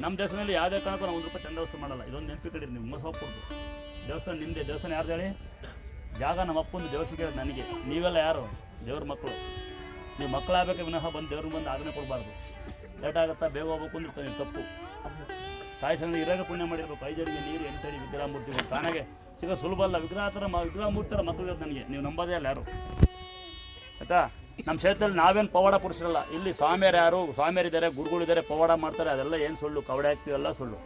ನಮ್ಮ ದೇಶದಲ್ಲಿ ಯಾವುದೇ ಕಾರಣಕ್ಕೂ ನಾವು 1 ರೂಪಾಯಿ ಚಂದ ವಸ್ತು ಮಾಡಲ್ಲ. ಇದೊಂದು ನೆನಪಿ ಕಡೆ ನೀವು ಮೋಸ ಹೋಗ್ಕೊಡ್ದು. ದೇವಸ್ಥಾನ ನಿಮ್ಮದೇ. ದೇವಸ್ಥಾನ ಯಾರ್ದು ಹೇಳಿ? ಜಾಗ ನಮ್ಮ ಅಪ್ಪಂದು, ದೇವಸ್ಥಾನ ನನಗೆ. ನೀವೆಲ್ಲ ಯಾರು? ದೇವ್ರ ಮಕ್ಕಳು. ನೀವು ಮಕ್ಕಳಾಗಬೇಕು ವಿನಃ ಬಂದು ದೇವ್ರಿಗೆ ಬಂದು ಆಜ್ಞೆ ಕೊಡಬಾರ್ದು. ಲೇಟ್ ಆಗುತ್ತಾ, ಬೇಗ ಹೋಗ್ಬೇಕು ಅಂದ್ರೆ ನೀವು ತಪ್ಪು. ತಾಯಿ ಸಂಘ ಇರಾಗ ಪುಣ್ಯ ಮಾಡಿರ್ಬೇಕು. 5 ಅಡಿಗೆ ನೀರು 8 ಅಡಿ ವಿಗ್ರಹ ಮೂರ್ತಿಗಳು ತಾನಾಗೆ ಸಿಗೋ ಸುಲಭ ಅಲ್ಲ. ವಿಗ್ರಹ ಮೂರ್ತಿ ಥರ ಮಕ್ಕಳು ನನಗೆ ನೀವು ನಂಬೋದೇ ಅಲ್ಲ ಯಾರು ಆಯ್ತಾ. ನಮ್ಮ ಕ್ಷೇತ್ರದಲ್ಲಿ ನಾವೇನು ಪವಾಡ ಪುರುಷರಲ್ಲ. ಇಲ್ಲಿ ಸ್ವಾಮಿಯರು ಯಾರು, ಸ್ವಾಮಿಯರಿದ್ದಾರೆ, ಗುರುಗಳಿದ್ದಾರೆ, ಪವಾಡ ಮಾಡ್ತಾರೆ. ಅದೆಲ್ಲ ಏನು ಸುಳ್ಳು, ಕವಡೆ ಹಾಕ್ತೀವೆಲ್ಲ ಸುಳ್ಳು.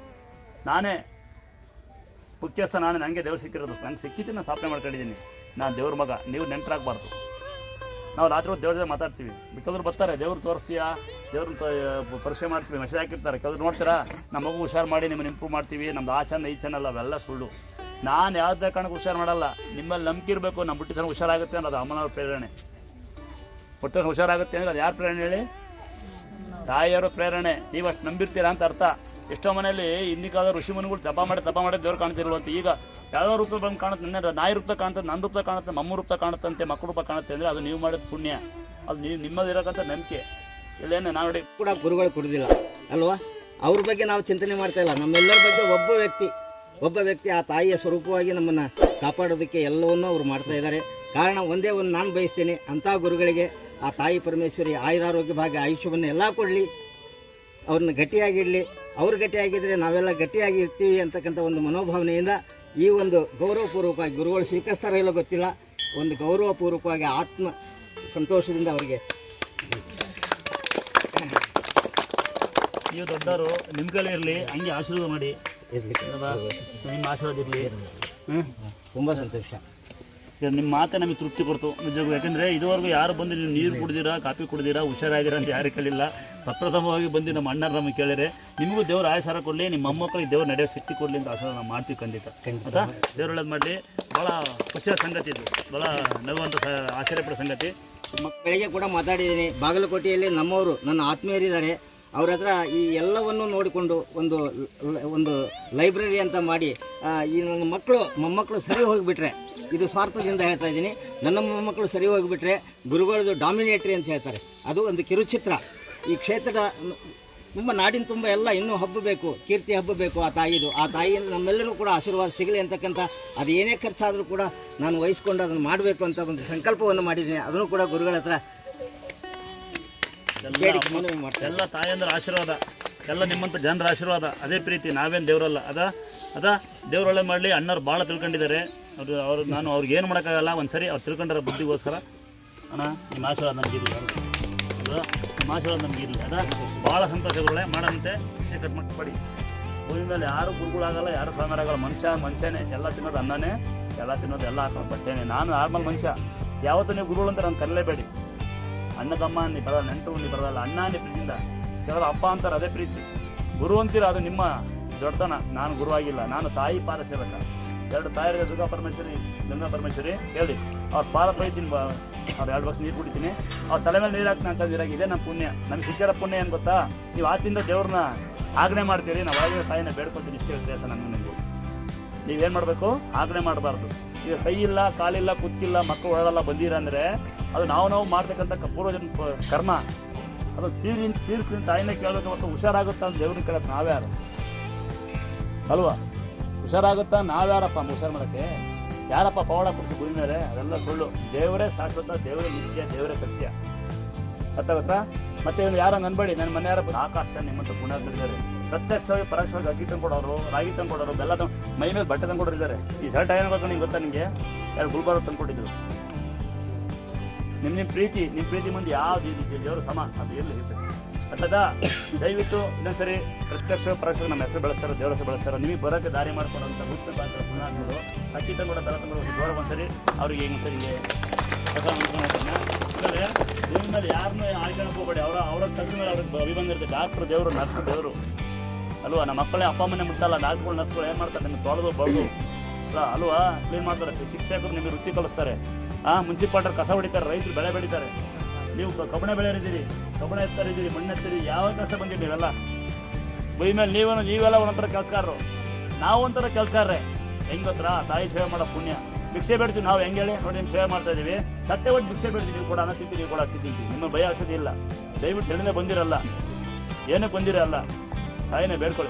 ನಾನೇ ಮುಖ್ಯಸ್ಥ, ನಾನೇ. ನನಗೆ ದೇವ್ರು ಸಿಕ್ಕಿರೋದು, ನಂಗೆ ಸಿಕ್ಕಿದ್ದು ನಾನು ಸ್ಥಾಪನೆ ಮಾಡ್ಕೊಂಡಿದ್ದೀನಿ. ನಾನು ದೇವ್ರ ಮಗ. ನೀವು ನೆಂಟರಾಗಬಾರ್ದು. ನಾವು ರಾತ್ರಿ ದೇವ್ರ ಜೊತೆ ಮಾತಾಡ್ತೀವಿ. ಬೇಕಾದ್ರು ಬರ್ತಾರೆ, ದೇವ್ರು ತೋರಿಸ್ತೀಯಾ, ದೇವ್ರನ್ನ ಪರೀಕ್ಷೆ ಮಾಡ್ತೀವಿ, ಮೆಸೇಜ್ ಹಾಕಿರ್ತಾರೆ. ಕೆಲವ್ರು ನೋಡ್ತೀರಾ, ನಮ್ಮ ಮಗು ಹುಷಾರು ಮಾಡಿ ನಿಮ್ಮನ್ನು ಇಂಪ್ರೂವ್ ಮಾಡ್ತೀವಿ, ನಮ್ದು ಆ ಚೆನ್ನ ಈ ಚೆನ್ನಲ್ಲ, ಅವೆಲ್ಲ ಸುಳ್ಳು. ನಾನು ಯಾವುದೇ ಕಾರಣಕ್ಕೆ ಹುಷಾರು ಮಾಡಲ್ಲ. ನಿಮ್ಮಲ್ಲಿ ನಂಬಿಕೆ ಇರಬೇಕು. ನಮ್ಮ ಹುಟ್ಟಿದ ಹುಷಾರಾಗುತ್ತೆ ಅನ್ನೋದು ಅಮ್ಮನವ್ರ ಪ್ರೇರಣೆ. ಹುಟ್ಟಿದ ಹುಷಾರಾಗುತ್ತೆ ಅಂದರೆ ಅದು ಯಾರು ಪ್ರೇರಣೆ ಹೇಳಿ? ತಾಯಿಯವರು ಪ್ರೇರಣೆ. ನೀವು ಅಷ್ಟು ನಂಬಿರ್ತೀರಾ ಅಂತ ಅರ್ಥ. ಎಷ್ಟೋ ಮನೆಯಲ್ಲಿ ಇನ್ನಿಕಾದ ಋಷಿಮುನಿಗಳು ತಪ ಮಾಡಿ ದೇವ್ರು ಕಾಣ್ತಿರುವಂತೆ. ಈಗ ಯಾವುದೋ ರೂಪ ಬಂದು ಕಾಣುತ್ತೆ, ನನ್ನ ನಾಯಿ ರೂಪ ಕಾಣುತ್ತೆ, ನನ್ನ ರೂಪ ಕಾಣುತ್ತೆ, ಮಮ್ಮ ರೂಪ ಕಾಣುತ್ತಂತೆ, ಮಕ್ಕಳ ರೂಪ ಕಾಣುತ್ತೆ ಅಂದರೆ ಅದು ನೀವು ಮಾಡಿದ ಪುಣ್ಯ. ಅದು ನೀವು ನಿಮ್ಮದಿರೋಕ್ಕಂಥ ನಂಬಿಕೆ. ಇಲ್ಲೇನೆ ನಾವು ನೋಡಿ ಕೂಡ ಗುರುಗಳು ಕೊಡೋದಿಲ್ಲ ಅಲ್ವಾ? ಅವ್ರ ಬಗ್ಗೆ ನಾವು ಚಿಂತನೆ ಮಾಡ್ತಾ ಇಲ್ಲ. ನಮ್ಮೆಲ್ಲರ ಬಗ್ಗೆ ಒಬ್ಬ ವ್ಯಕ್ತಿ ಆ ತಾಯಿಯ ಸ್ವರೂಪವಾಗಿ ನಮ್ಮನ್ನು ಕಾಪಾಡೋದಕ್ಕೆ ಎಲ್ಲವನ್ನೂ ಅವ್ರು ಮಾಡ್ತಾ ಇದ್ದಾರೆ. ಕಾರಣ ಒಂದೇ ಒಂದು ನಾನು ಬಯಸ್ತೇನೆ, ಅಂಥ ಗುರುಗಳಿಗೆ ಆ ತಾಯಿ ಪರಮೇಶ್ವರಿ ಆಯುರಾರೋಗ್ಯ ಭಾಗ್ಯ ಆಯುಷ್ಯವನ್ನು ಎಲ್ಲ ಕೊಡಲಿ, ಅವ್ರನ್ನ ಗಟ್ಟಿಯಾಗಿಡಲಿ. ಅವ್ರು ಗಟ್ಟಿಯಾಗಿದ್ದರೆ ನಾವೆಲ್ಲ ಗಟ್ಟಿಯಾಗಿ ಇರ್ತೀವಿ ಅಂತಕ್ಕಂಥ ಒಂದು ಮನೋಭಾವನೆಯಿಂದ ಈ ಒಂದು ಗೌರವಪೂರ್ವಕವಾಗಿ ಗುರುಗಳು ಸ್ವೀಕರಿಸ್ತಾರೋ ಇಲ್ಲೋ ಗೊತ್ತಿಲ್ಲ, ಒಂದು ಗೌರವಪೂರ್ವಕವಾಗಿ ಆತ್ಮ ಸಂತೋಷದಿಂದ ಅವರಿಗೆ ನೀವು ದೊಡ್ಡವರು ನಿಮ್ಮ ಕೈಲೇ ಇರಲಿ, ಹಂಗೆ ಆಶೀರ್ವಾದ ಮಾಡಿ. ನಿಮ್ಮ ಆಶೀರ್ವಾದ ಇರಲಿ. ತುಂಬ ಸಂತೋಷ. ನಿಮ್ಮ ಮಾತೆ ನಮಗೆ ತೃಪ್ತಿ ಕೊಡ್ತು ನಿಜಕ್ಕೂ. ಯಾಕೆಂದರೆ ಇದುವರೆಗೂ ಯಾರು ಬಂದು ನೀವು ನೀರು ಕುಡಿದಿರಾ, ಕಾಫಿ ಕುಡಿದಿರಾ, ಹುಷಾರಾಗಿದ್ದೀರಾ ಅಂತ ಯಾರು ಕೇಳಿಲ್ಲ. ಪ್ರಪ್ರಥಮವಾಗಿ ಬಂದು ನಮ್ಮ ಅಣ್ಣರು ನಮಗೆ ಕೇಳಿದ್ರೆ, ನಿಮಗೂ ದೇವ್ರು ಆಯಸ್ಸಾರ ಕೊಡಲಿ, ನಿಮ್ಮ ಮೊಮ್ಮಕ್ಕಳಿಗೆ ದೇವ್ರು ನಡೆಯೋ ಶಕ್ತಿ ಕೊಡಲಿ ಅಂತ ಆಶೀರ್ವಾದ ನಾವು ಮಾಡ್ತೀವಿ ಖಂಡಿತ. ಆಯಿತಾ? ದೇವ್ರು ಒಳ್ಳೇದು ಮಾಡಲಿ. ಭಾಳ ಖುಷಿಯಾದ ಸಂಗತಿ ಇದು, ಭಾಳ ನಗುವಂಥ ಆಶ್ಚರ್ಯಪಡೋ ಸಂಗತಿ. ಮಕ್ಕಳಿಗೆ ಕೂಡ ಮಾತಾಡಿದ್ದೀನಿ. ಬಾಗಲಕೋಟೆಯಲ್ಲಿ ನಮ್ಮವರು ನನ್ನ ಆತ್ಮೀಯರಿದ್ದಾರೆ. ಅವ್ರ ಹತ್ರ ಈ ಎಲ್ಲವನ್ನು ನೋಡಿಕೊಂಡು ಒಂದು ಲೈಬ್ರರಿ ಅಂತ ಮಾಡಿ, ಈ ನನ್ನ ಮೊಮ್ಮಕ್ಕಳು ಸರಿ ಹೋಗಿಬಿಟ್ರೆ, ಇದು ಸ್ವಾರ್ಥದಿಂದ ಹೇಳ್ತಾ ಇದ್ದೀನಿ, ನನ್ನ ಮೊಮ್ಮಕ್ಕಳು ಸರಿ ಹೋಗಿಬಿಟ್ರೆ ಗುರುಗಳದು ಡಾಮಿನೇಟ್ರಿ ಅಂತ ಹೇಳ್ತಾರೆ. ಅದು ಒಂದು ಕಿರುಚಿತ್ರ. ಈ ಕ್ಷೇತ್ರದ ತುಂಬ ನಾಡಿನ ತುಂಬ ಎಲ್ಲ ಇನ್ನೂ ಹಬ್ಬಬೇಕು, ಕೀರ್ತಿ ಹಬ್ಬಬೇಕು ಆ ತಾಯಿದು. ಆ ತಾಯಿಯಿಂದ ನಮ್ಮೆಲ್ಲರೂ ಕೂಡ ಆಶೀರ್ವಾದ ಸಿಗಲಿ ಅಂತಕ್ಕಂಥ, ಅದು ಏನೇ ಖರ್ಚಾದರೂ ಕೂಡ ನಾನು ವಹಿಸ್ಕೊಂಡು ಅದನ್ನು ಮಾಡಬೇಕು ಅಂತ ಒಂದು ಸಂಕಲ್ಪವನ್ನು ಮಾಡಿದ್ದೀನಿ. ಅದನ್ನು ಕೂಡ ಗುರುಗಳ ಹತ್ರ ಎಲ್ಲ ತಾಯಿಯಂದ್ರ ಆಶೀರ್ವಾದ, ಎಲ್ಲ ನಿಮ್ಮಂಥ ಜನರ ಆಶೀರ್ವಾದ, ಅದೇ ಪ್ರೀತಿ. ನಾವೇನು ದೇವರಲ್ಲ. ಅದ ದೇವ್ರು ಒಳ್ಳೆ ಮಾಡಲಿ. ಅಣ್ಣವ್ರು ಭಾಳ ತಿಳ್ಕೊಂಡಿದ್ದಾರೆ. ನಾನು ಅವ್ರಿಗೆ ಏನು ಮಾಡೋಕ್ಕಾಗಲ್ಲ. ಒಂದು ಸರಿ ಅವ್ರು ತಿಳ್ಕೊಂಡಾರ ಬುದ್ಧಿಗೋಸ್ಕರ. ಅಣ್ಣ ನಿಮ್ಮ ಆಶೀರ್ವಾದ ನಮಗಿರಲಿ. ನಿಮ್ಮ ಆಶೀರ್ವಾದ ನಮಗಿರಲಿ. ಭಾಳ ಸಂತೋಷಗಳೇ ಮಾಡೋಂತೆ. ಕಟ್ ಮಾಡಿ ಭೂಮಿ ಮೇಲೆ ಯಾರು ಗುರುಗಳಾಗಲ್ಲ, ಯಾರು ಸ್ವಾಮಿಯರಾಗಲ್ಲ. ಮನುಷ್ಯನೇ. ಎಲ್ಲ ತಿನ್ನೋದು ಅನ್ನನೇ, ಎಲ್ಲ ತಿನ್ನೋದು ಎಲ್ಲ ಹಾಕೊಂಡು ಬರ್ತೇನೆ. ನಾನು ನಾರ್ಮಲ್ ಮನುಷ್ಯ. ಯಾವತ್ತೂ ನೀವು ಗುರುಗಳು ಅಂತ ನಾನು ಕರೀಲೇಬೇಡಿ. ಅಣ್ಣ ತಮ್ಮ ಅನ್ನಿ ಬರಲ್ಲ, ನೆಂಟು ಅನ್ನಿ ಬರಲ್ಲ, ಅಣ್ಣ ಅನ್ನಿ ಪ್ರೀತಿಯಿಂದ. ಕೆಲವರು ಅಪ್ಪ ಅಂತಾರೆ, ಅದೇ ಪ್ರೀತಿ. ಗುರು ಅಂತೀರ, ಅದು ನಿಮ್ಮ ದೊಡ್ಡತನ. ನಾನು ಗುರುವಾಗಿಲ್ಲ, ನಾನು ತಾಯಿ ಪಾದ ಸೇವಕ. 2 ತಾಯಿಗೆ ದುರ್ಗಾ ಪರಮೇಶ್ವರಿ, ಗಂಗಾ ಪರಮೇಶ್ವರಿ ಹೇಳಿ ಅವ್ರ ಪಾದ ತೊಳಿತೀನಿ. ಅವ್ರು 2 ವರ್ಷ ನೀರು ಕುಡಿತೀನಿ. ಅವ್ರ ತಲೆ ಮೇಲೆ ನೀರು ಹಾಕ್ತೀನಿ ಅಂತ ನೀರಾಗಿ. ಇದೇ ನಮ್ಮ ಪುಣ್ಯ. ನಮಗೆ ಸಿಕ್ಕಿರೋ ಪುಣ್ಯ ಏನು ಗೊತ್ತಾ? ನೀವು ಆಚಿಂದ ದೇವ್ರನ್ನ ಆಜ್ಞೆ ಮಾಡ್ತೀರಿ, ನಾವು ಒಳಗಿರೋ ತಾಯಿನ ಬೇಡ್ಕೊಳ್ತೀನಿ. ಇಷ್ಟೇ ವ್ಯತ್ಯಾಸ ನಮಗೆ. ನಿಮಗೂ ನೀವೇನು ಮಾಡಬೇಕು? ಆಜ್ಞೆ ಮಾಡಬಾರ್ದು. ಈಗ ಕೈ ಇಲ್ಲ, ಕಾಲಿಲ್ಲ, ಕುತ್ತಿಲ್ಲ, ಮಕ್ಕಳು ಒಳಗಲ್ಲ ಬಂದಿರ ಅಂದರೆ ಅದು ನಾವು ಮಾಡ್ತಕ್ಕಂಥ ಪೂರ್ವಜನ ಕರ್ಮ. ಅದು ತೀರ್ಸಿನ ತಾಯಿನೇ ಕೇಳಬೇಕು. ಮತ್ತು ಹುಷಾರಾಗುತ್ತಾ ಅಂತ ದೇವ್ರನ್ನ ಕೇಳಕ್ಕೆ ನಾವ್ಯಾರು ಅಲ್ವಾ? ಹುಷಾರಾಗುತ್ತಾ ನಾವ್ಯಾರಪ್ಪ ಹುಷಾರು ಮಾಡೋಕ್ಕೆ? ಯಾರಪ್ಪ ಪವಾಡ ಪುರುಷ ಭೂಮಿ ಮೇಲೆ? ಅದೆಲ್ಲ ಸುಳ್ಳು. ದೇವರೇ ಶಾಶ್ವತ, ದೇವರೇ ನಿತ್ಯ, ದೇವರೇ ಸತ್ಯ. ಗೊತ್ತಾ? ಮತ್ತೆ ಯಾರೋ ಅನ್ಬೇಡಿ, ನನ್ನ ಮನೆ ಯಾರು ಆಕಾಶ ನಿಮ್ಮಂತ ಗುಣಗಳಿದ್ದಾರೆ. ಪ್ರತ್ಯಕ್ಷವಾಗಿ ಪರೋಕ್ಷವಾಗಿ ಅಕ್ಕಿ ತಂದ್ಕೊಡೋರು, ರಾಗಿ ತಂದ್ಕೊಡೋರು, ಬೆಲ್ಲ ಮೈ ಮೇಲೆ ಬಟ್ಟೆ ತಂದ್ಕೊಡೋರಿದ್ದಾರೆ. ಈ ಶರ್ಟ್ ಏನು ಬೇಕು ನಿಂಗೆ ಗೊತ್ತಾ? ನಿಮಗೆ ಯಾರು ಗುಲ್ಬಾರ ತಂದ್ಕೊಟ್ಟಿದ್ರು. ನಿಮ್ಮ ಪ್ರೀತಿ ಮುಂದೆ ಯಾವ್ದು ದೇವರು ಸಮ ಅದು ಎಲ್ಲಿ ಅಲ್ಲದ. ದಯವಿಟ್ಟು ಇನ್ನೊಂದ್ಸರಿ ಪ್ರತ್ಯಕ್ಷ ಪರೋಕ್ಷವಾಗಿ ನಮ್ಮ ಹೆಸರು ಬೆಳೆಸ್ತಾರೆ, ದೇವರ ಹೆಸರು ಬೆಳೆಸ್ತಾರೆ. ನಿಮಗೆ ಬರೋಕ್ಕೆ ದಾರಿ ಮಾಡ್ಕೊಡೋಂಥ ಮುಖ್ಯ ಪಾತ್ರ ಪುಣ್ಯಾತ್ಮರು. ಅಕ್ಕಿ ತಂದ್ಕೊಡೋ ಬೆಲ್ಲ ತಂದ್ಕೊಡೋ ಗೌರವ ಒಂದ್ಸರಿ ಅವ್ರಿಗೆ ಈಗ ಒಂದ್ಸರಿಗೆ ಹೊಸ ಆಮೇಲೆ ದೇವ್ರ ಮೇಲೆ ಯಾರನ್ನೂ ಆಯ್ಕೊಳ್ಳೋಕೆ ಹೋಗಬೇಡಿ. ಅವ್ರ ತಗ್ರ ಮೇಲೆ ಅವ್ರಿಗೆ ಅಭಿಮಾನ ಇರುತ್ತೆ. ಡಾಕ್ಟ್ರು ದೇವರು, ನರ್ಸು ದೇವರು ಅಲ್ವಾ? ನಮ್ಮ ಮಕ್ಕಳೇ ಅಪ್ಪ ಅಮ್ಮನೇ ಮುಟ್ಟಲ್ಲ. ಡಾಕ್ಟ್ರುಗಳು, ನರ್ಸ್ಗಳು ಏನು ಮಾಡ್ತಾರೆ? ನಿಮಗೆ ತೊಳೆದು ಬಳ್ದು ಅಲ್ವಾ ಕ್ಲೀನ್ ಮಾಡ್ತಾರೆ. ಶಿಕ್ಷಕರು ನಿಮಗೆ ವೃತ್ತಿ ಕಲಿಸ್ತಾರೆ. ಮುನ್ಸಿಪಾಲ್ಟರ್ ಕಸ ಹೊಡಿತಾರೆ, ರೈತರು ಬೆಳೆ ಬೆಳೀತಾರೆ. ನೀವು ಕಬ್ಬಣ ಬೆಳೆಯಿದ್ದೀರಿ, ಕಬ್ಬಣ ಎತ್ತರಿದ್ದೀರಿ, ಮಣ್ಣು ಎತ್ತೀರಿ, ಯಾವ ಕಷ್ಟ ಬಂದಿದ್ದೀರಲ್ಲ ಬೈ ಮೇಲೆ. ನೀವೆಲ್ಲ ಒಂಥರ ಕೆಲಸಗಾರರು, ನಾವು ಒಂಥರ ಕೆಲಸಗಾರರೇ. ಹೆಂಗೆ ಗೊತ್ತಾ? ತಾಯಿ ಸೇವೆ ಮಾಡೋ ಪುಣ್ಯ. ಭಿಕ್ಷೆ ಬೇಡ್ತೀವಿ ನಾವು. ಹೆಂಗೆ ಹೇಳಿ ನೋಡಿ? ನಿಮ್ಮ ಸೇವೆ ಮಾಡ್ತಾ ಇದ್ದೀವಿ, ತಟ್ಟೆ ಒಟ್ಟು ಭಿಕ್ಷೆ ಬೇಡ್ತೀವಿ. ನೀವು ಕೂಡ ಅನ್ನ ತಿಂತೀವಿ, ನೀವು ಕೂಡ ಅಕ್ಕಿ ತಿಂತೀವಿ. ನಿಮ್ಮ ಭಯ ಔಷಧಿ ಇಲ್ಲ. ದಯವಿಟ್ಟು ತಿಳಿದೇ ಬಂದಿರಲ್ಲ, ಏನಕ್ಕೆ ಬಂದಿರಲ್ಲ. ತಾಯಿನೇ ಬೇಡ್ಕೊಳ್ಳಿ.